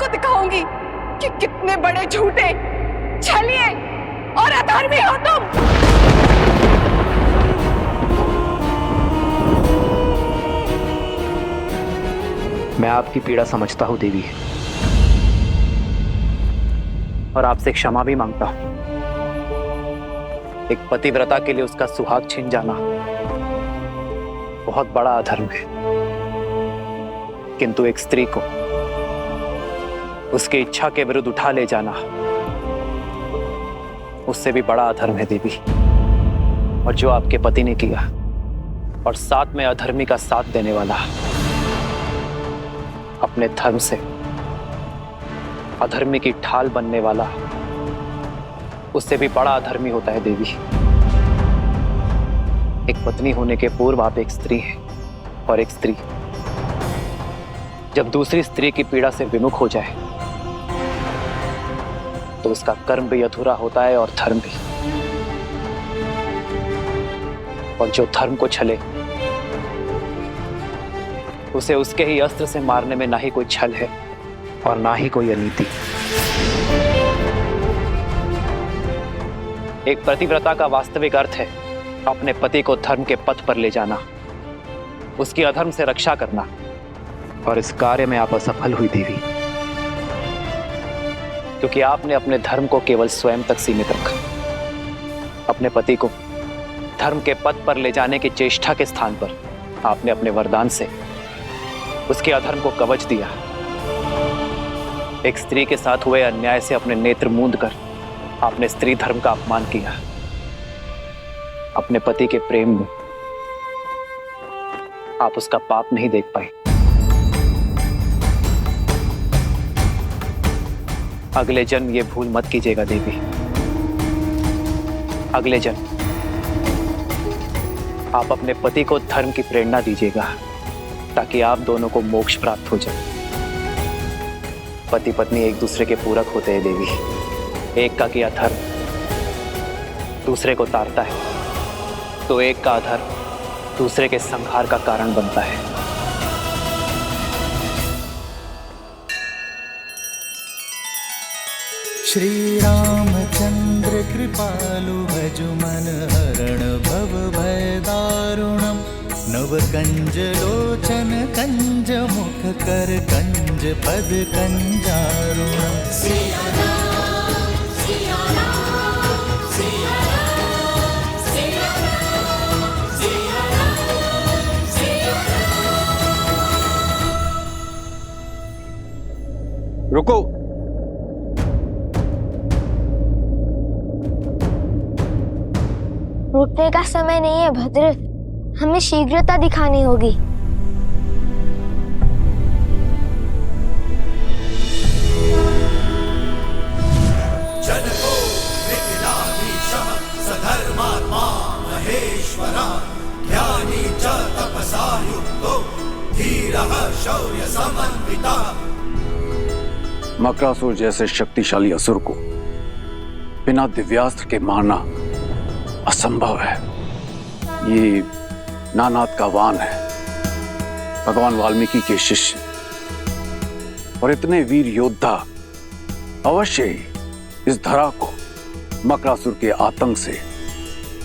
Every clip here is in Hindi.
आपको दिखाऊंगी कि कितने बड़े झूठे, छलिए और अधर्मी हो तुम। मैं आपकी पीड़ा समझता हूं देवी, और आपसे क्षमा भी मांगता हूं। एक पतिव्रता के लिए उसका सुहाग छिन जाना बहुत बड़ा अधर्म है, किंतु एक स्त्री को उसकी इच्छा के विरुद्ध उठा ले जाना उससे भी बड़ा अधर्म है देवी। और जो आपके पति ने किया, और साथ में अधर्मी का साथ देने वाला, अपने धर्म से अधर्मी की ढाल बनने वाला, उससे भी बड़ा अधर्मी होता है देवी। एक पत्नी होने के पूर्व आप एक स्त्री हैं, और एक स्त्री जब दूसरी स्त्री की पीड़ा से विमुख हो जाए तो उसका कर्म भी अधूरा होता है और धर्म भी। और जो धर्म को छले उसे उसके ही अस्त्र से मारने में ना ही कोई छल है और ना ही कोई अनीति। एक पतिव्रता का वास्तविक अर्थ है अपने पति को धर्म के पथ पर ले जाना, उसकी अधर्म से रक्षा करना। और इस कार्य में आप असफल हुई देवी, क्योंकि आपने अपने धर्म को केवल स्वयं तक सीमित रखा। अपने पति को धर्म के पथ पर ले जाने की चेष्टा के स्थान पर आपने अपने वरदान से उसके अधर्म को कवच दिया। एक स्त्री के साथ हुए अन्याय से अपने नेत्र मूंद कर आपने स्त्री धर्म का अपमान किया। अपने पति के प्रेम में आप उसका पाप नहीं देख पाए। अगले जन्म ये भूल मत कीजिएगा देवी। अगले जन्म आप अपने पति को धर्म की प्रेरणा दीजिएगा, ताकि आप दोनों को मोक्ष प्राप्त हो जाए। पति पत्नी एक दूसरे के पूरक होते हैं देवी। एक का किया धर्म दूसरे को तारता है, तो एक का अधर्म दूसरे के संहार का कारण बनता है। श्री रामचंद्र कृपालु भजु मन हरण भव भय दारुणम नव कंज लोचन कंज मुख कर कंज पद कंजारुणम। रुको। रुकने का समय नहीं है भद्र, हमें शीघ्रता दिखानी होगी। जनको विकलाधीशः सधर्मात्मा महेश्वरा ज्ञानी च तपसा युक्तो धीरः शौर्य समन्वितः। मकरासुर जैसे शक्तिशाली असुर को बिना दिव्यास्त्र के मारना असंभव है। ये नानाद का वान है, भगवान वाल्मीकि के शिष्य, और इतने वीर योद्धा अवश्य ही इस धरा को मकरासुर के आतंक से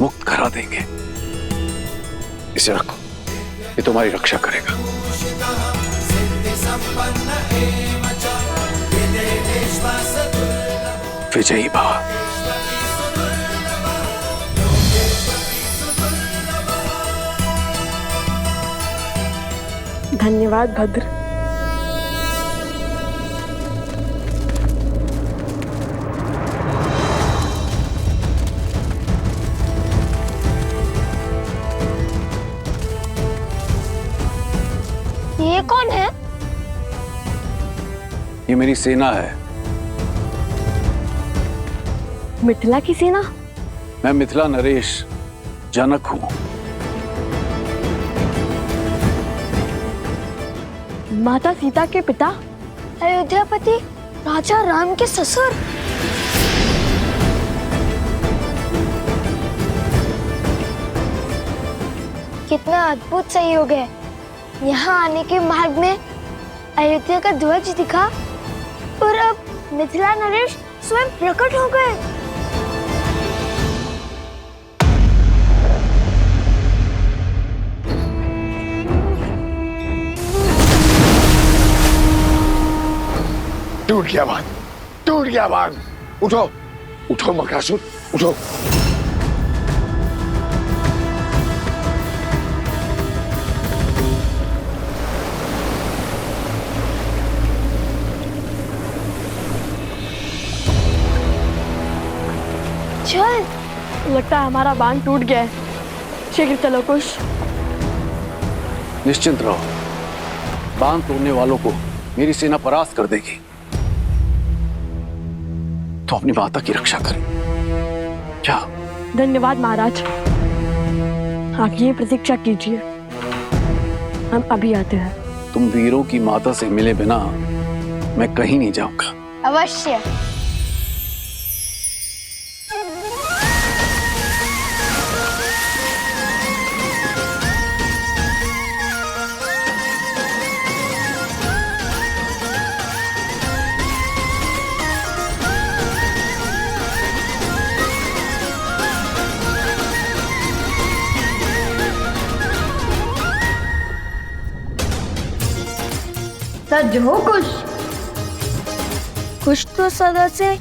मुक्त करा देंगे। इसे रखो, ये तुम्हारी रक्षा करेगा। विजयी भव। धन्यवाद भद्र। ये कौन है? ये मेरी सेना है। मिथिला की सेना? मैं मिथिला नरेश जनक हूं। माता सीता के पिता? अयोध्यापति राजा राम के ससुर। कितना अद्भुत संयोग है। यहाँ आने के मार्ग में अयोध्या का ध्वज दिखा और अब मिथिला नरेश स्वयं प्रकट हो गए। टूट गया बांध, टूट गया बांध। उठो उठो मकरासुर, उठो। चल, लगता है हमारा बांध टूट गया है। शीघ्र चलो कुश। निश्चिंत रहो, बांध तोड़ने वालों को मेरी सेना परास्त कर देगी। तो अपनी माता की रक्षा करें। क्या? धन्यवाद महाराज। आगे प्रतीक्षा कीजिए, हम अभी आते हैं। तुम वीरों की माता से मिले बिना मैं कहीं नहीं जाऊंगा। अवश्य। सच हो कुश? कुछ तो सदा से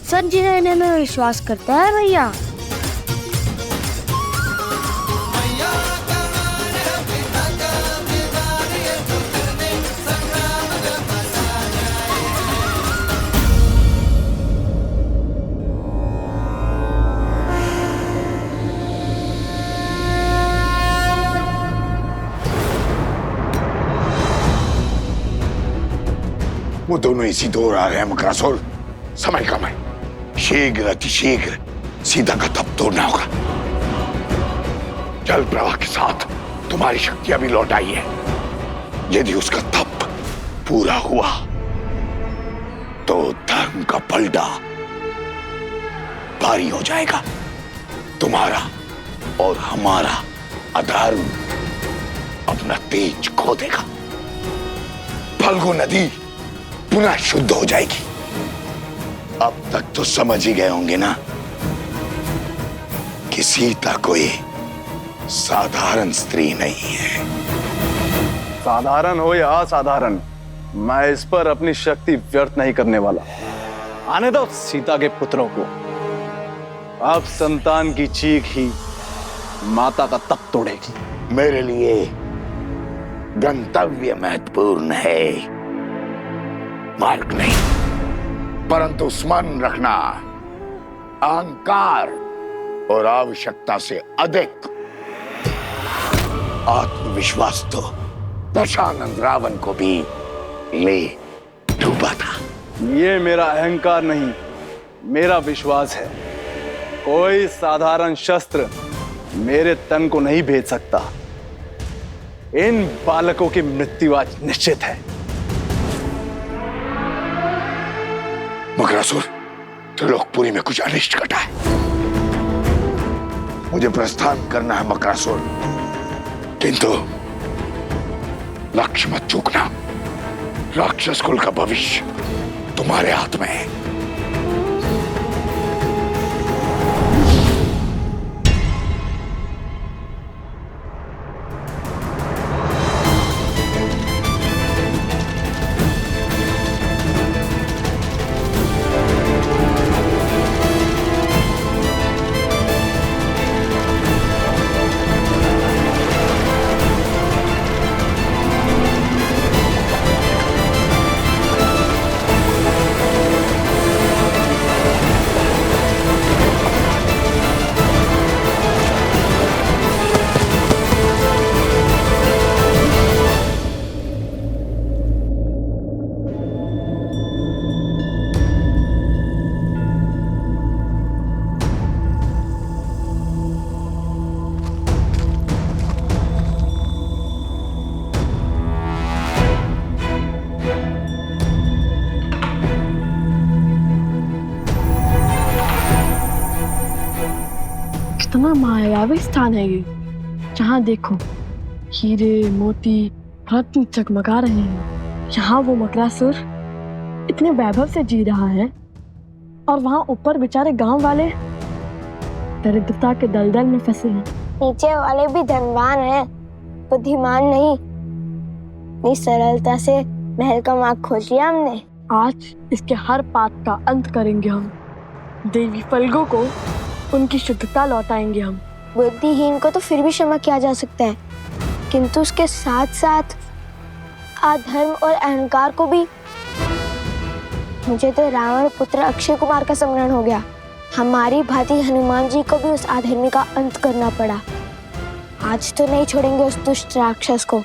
सच रहने में विश्वास करता है भैया। वो दोनों इसी दौर आ रहे हैं मकरासुर। समय कम है, शीघ्र अतिशीघ्र सीता का तप तोड़ना होगा। जल प्रवाह के साथ तुम्हारी शक्तियां भी लौट आई है। यदि उसका तप पूरा हुआ तो धर्म का पलड़ा भारी हो जाएगा। तुम्हारा और हमारा अधर्म अपना तेज खो देगा। फल्गु नदी पुनः शुद्ध हो जाएगी। अब तक तो समझ ही गए होंगे ना कि सीता कोई साधारण स्त्री नहीं है। साधारण हो या असाधारण, मैं इस पर अपनी शक्ति व्यर्थ नहीं करने वाला। आने दो सीता के पुत्रों को। अब संतान की चीख ही माता का तप तोड़ेगी। मेरे लिए गंतव्य महत्वपूर्ण है, मार्ग नहीं। परंतु स्मरण रखना, अहंकार और आवश्यकता से अधिक आत्मविश्वास तो दशानंद रावण को भी ले डूबा था। ये मेरा अहंकार नहीं, मेरा विश्वास है। कोई साधारण शस्त्र मेरे तन को नहीं भेद सकता। इन बालकों की मृत्यु आज निश्चित है। मकरासुर, त्रिलोकपुरी में कुछ अनिष्ट घटा है। मुझे प्रस्थान करना है मकरासुर, किंतु लक्ष्य मत चूकना। राक्षस कुल का भविष्य तुम्हारे हाथ में है। कितना मायावी स्थान है ये। जहाँ देखो हीरे मोती रत्न चकमका रहे हैं। यहाँ वो मकरासुर इतने वैभव से जी रहा है और वहां ऊपर बेचारे गांव वाले दरिद्रता के दलदल में फंसे हैं। नीचे वाले भी धनवान हैं, बुद्धिमान नहीं। इतनी सरलता से महल का मार्ग खोज लिया हमने। आज इसके हर पाप का अंत करेंगे हम। देवी फल्गु को उनकी शुद्धता लौटाएंगे हम। बुद्धिहीन को तो फिर भी क्षमा किया जा सकता है, किंतु उसके साथ साथ अधर्म और अहंकार को भी। मुझे तो रावण पुत्र अक्षय कुमार का स्मरण हो गया। हमारी भांति हनुमान जी को भी उस अधर्मी का अंत करना पड़ा। आज तो नहीं छोड़ेंगे उस दुष्ट राक्षस को।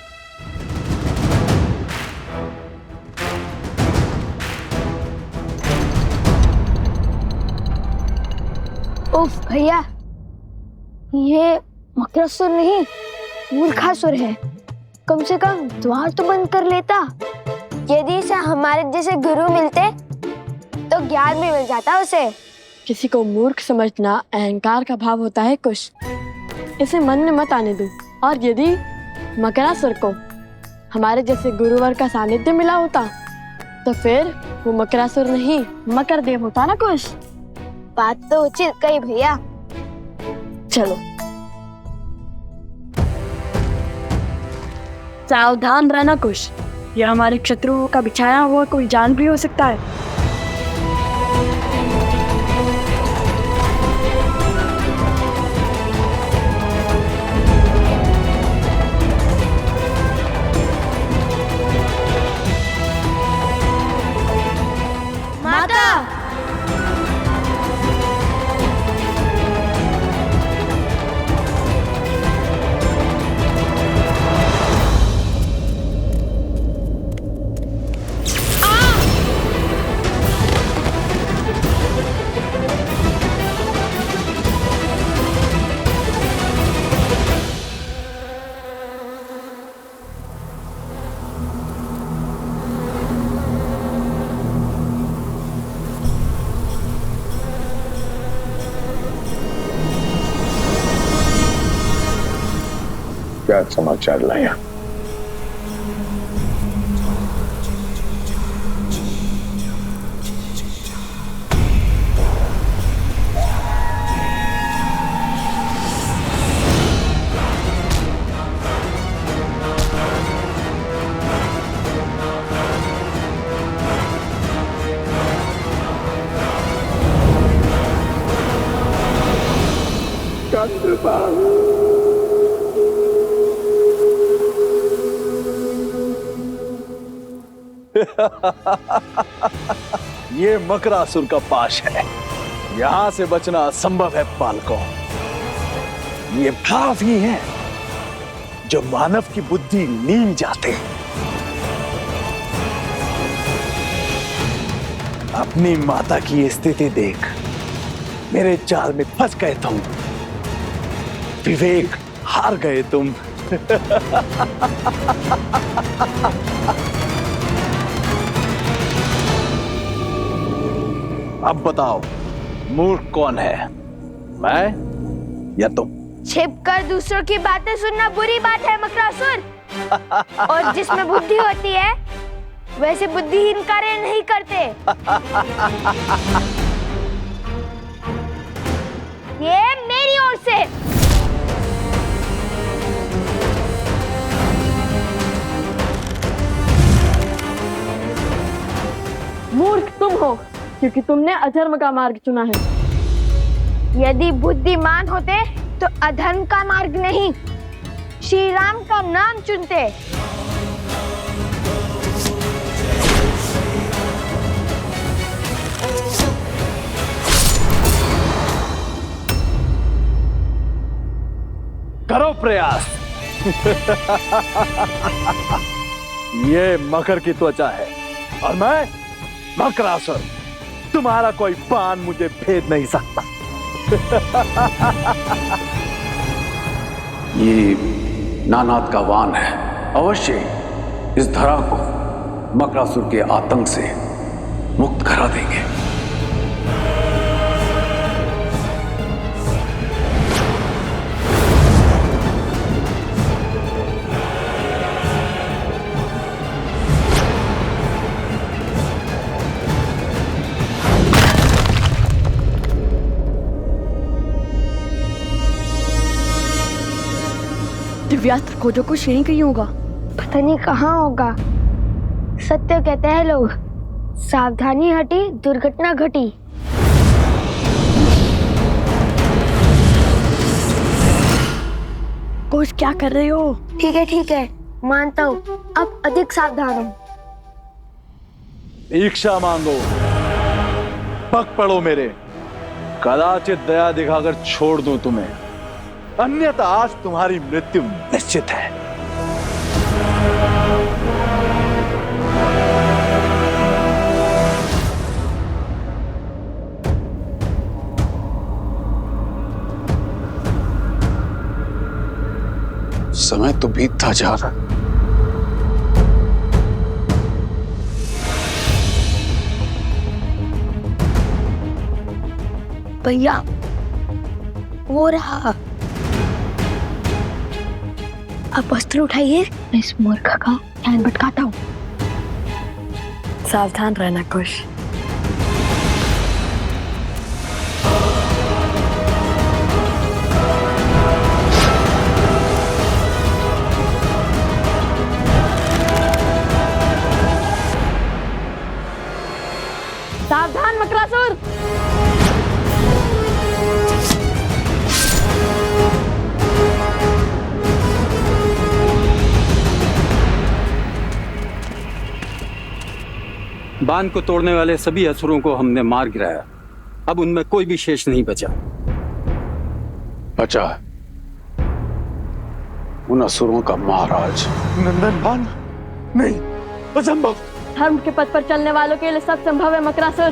उफ भैया, ये मकरासुर नहीं, मूर्खासुर है। कम से कम द्वार तो बंद कर लेता। यदि इसे हमारे जैसे गुरु मिलते तो ज्ञान भी मिल जाता उसे। किसी को मूर्ख समझना अहंकार का भाव होता है कुश। इसे मन में मत आने दो। और यदि मकरासुर को हमारे जैसे गुरुवर का सानिध्य मिला होता तो फिर वो मकरासुर नहीं मकर देव होता ना कुश। बात तो उचित कही भैया। चलो सावधान रहना कुश, यह हमारे शत्रुओं का बिछाया हुआ कोई जाल भी हो सकता है। क्या समाचार लाया? ये मकरासुर का पाश है। यहां से बचना असंभव है बालकों। ये भाव ही है जो मानव की बुद्धि नील जाते। अपनी माता की स्थिति देख, मेरे जाल में फंस गए तुम। विवेक हार गए तुम। अब बताओ, मूर्ख कौन है, मैं या तुम? छिपकर दूसरों की बातें सुनना बुरी बात है मकरासुर। और जिसमें बुद्धि होती है वैसे बुद्धिहीन कार्य नहीं करते। ये मेरी ओर से। मूर्ख तुम हो क्योंकि तुमने अधर्म का मार्ग चुना है। यदि बुद्धिमान होते तो अधर्म का मार्ग नहीं, श्री राम का नाम चुनते। करो प्रयास। ये मकर की त्वचा है और मैं मकरासुर। तुम्हारा कोई बाण मुझे भेद नहीं सकता। ये नानाद का वान है। अवश्य इस धरा को मकरासुर के आतंक से मुक्त करा देंगे। दिव्यास्त्र खोजो कुछ यहीं कहीं होगा। पता नहीं कहाँ होगा। सत्य कहते हैं लोग, सावधानी हटी दुर्घटना घटी। कुछ क्या कर रहे हो? ठीक है, मानता हूँ, अब अधिक सावधान हूँ। दीक्षा मांगो, पग पड़ो मेरे, कदाचित दया दिखाकर छोड़ दूं तुम्हें, अन्यथा आज तुम्हारी मृत्यु निश्चित है। समय तो बीतता जा रहा है। भैया, वो रहा। अब वस्त्र उठाइए, मैं इस मूर्ख का ध्यान भटकाता हूँ। सावधान रहना कुश। सावधान मकरासुर। बांध को तोड़ने वाले सभी असुरों को हमने मार गिराया, अब उनमें कोई भी शेष नहीं बचा। बचा उन असुरों का महाराज नंदन बान नहीं, असंभव। धर्म के पथ पर चलने वालों के लिए सब संभव है मकरासुर।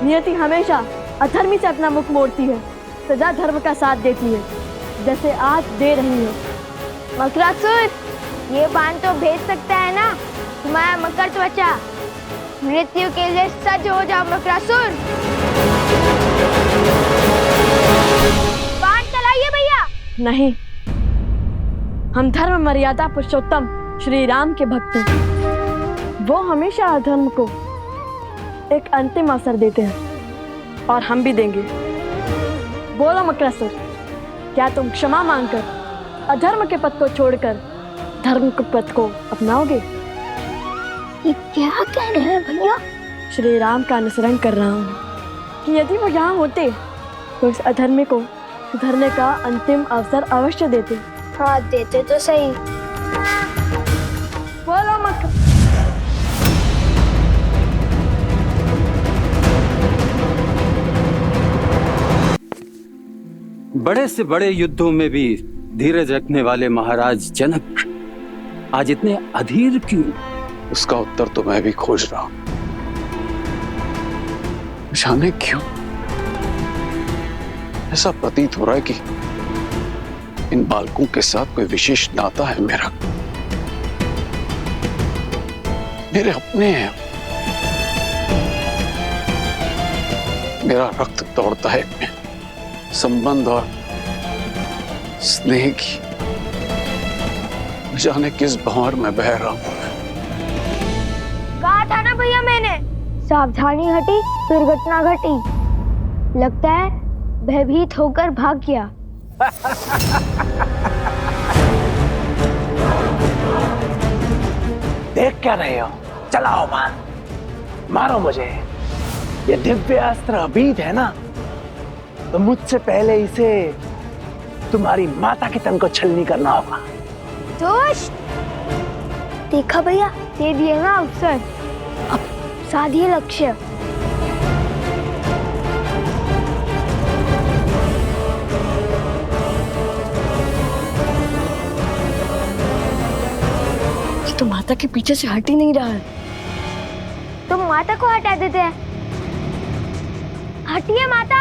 नियति हमेशा अधर्मी से अपना मुख मोड़ती है, सदा धर्म का साथ देती है, जैसे आज दे रही है। मकरासुर, ये बांध तो भेज सकता है ना तुम्हारा मकर त्वचा। मृत्यु के लिए सज्ज हो जाओ मकरासुर। बांध चलाइए भैया। नहीं, हम धर्म मर्यादा पुरुषोत्तम श्री राम के भक्त हैं। वो हमेशा अधर्म को एक अंतिम अवसर देते हैं और हम भी देंगे। बोलो मकरासुर, क्या तुम क्षमा मांगकर अधर्म के पथ को छोड़कर धर्म के पथ को अपनाओगे? ये क्या कह रहे हैं भैया? श्री राम का अनुसरण कर रहा हूँ कि यदि वो यहाँ होते तो इस अधर्मी को सुधरने का अंतिम अवसर अवश्य देते। हाँ, देते तो सही। बोलो मक। बड़े से बड़े युद्धों में भी धीरज रखने वाले महाराज जनक आज इतने अधीर क्यों? उसका उत्तर तो मैं भी खोज रहा हूं। जाने क्यों ऐसा प्रतीत हो रहा है कि इन बालकों के साथ कोई विशेष नाता है मेरा। मेरे अपने हैं, मेरा रक्त दौड़ता है इनमें। संबंध और स्नेह की जाने किस भंवर में बह रहा हूं। कहा था ना भैया मैंने, सावधानी हटी दुर्घटना घटी। लगता है भयभीत होकर भाग गया। देख क्या रहे हो? चलाओ बाण, मारो मुझे। ये दिव्य अस्त्र अभीत है ना, तो मुझसे पहले इसे तुम्हारी माता के तन को छलनी करना होगा। जोश! देखा भैया, दे दिए ना अवसर। अब साधिए लक्ष्य। तो माता के पीछे से हट ही नहीं रहा है। तुम माता को हटा देते हैं। हटिए माता।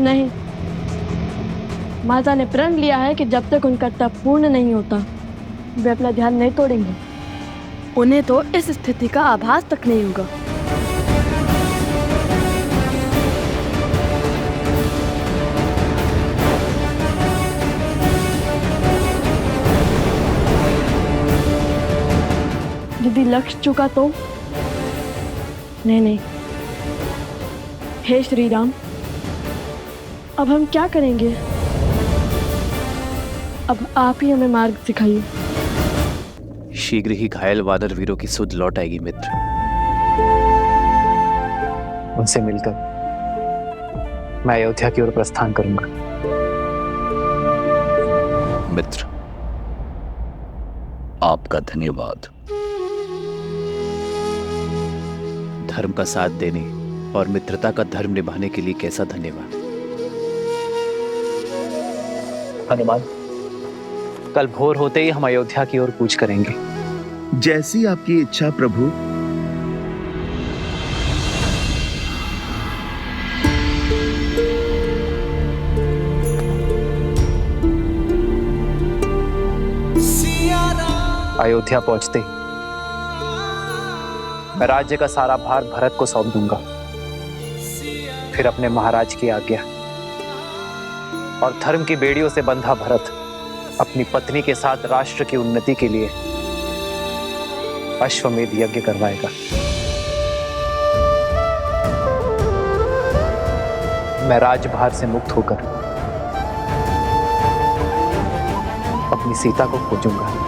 नहीं, माता ने प्रण लिया है कि जब तक उनका तप पूर्ण नहीं होता वे अपना ध्यान नहीं तोड़ेंगे। उन्हें तो इस स्थिति का आभास तक नहीं होगा। यदि लक्ष्य चुका तो? नहीं। हे श्री राम, अब हम क्या करेंगे? अब आप ही हमें मार्ग सिखाइए। शीघ्र ही घायल वानर वीरों की सुध लौट आएगी मित्र। उनसे मिलकर मैं अयोध्या की ओर प्रस्थान करूंगा। मित्र, आपका धन्यवाद। धर्म का साथ देने और मित्रता का धर्म निभाने के लिए कैसा धन्यवाद। हनुमान, कल भोर होते ही हम अयोध्या की ओर कूच करेंगे। जैसी आपकी इच्छा प्रभु। अयोध्या पहुंचते ही मैं राज्य का सारा भार भरत को सौंप दूंगा। फिर अपने महाराज की आज्ञा और धर्म की बेड़ियों से बंधा भरत अपनी पत्नी के साथ राष्ट्र की उन्नति के लिए अश्वमेध यज्ञ करवाएगा। मैं राजभार से मुक्त होकर अपनी सीता को खोजूंगा।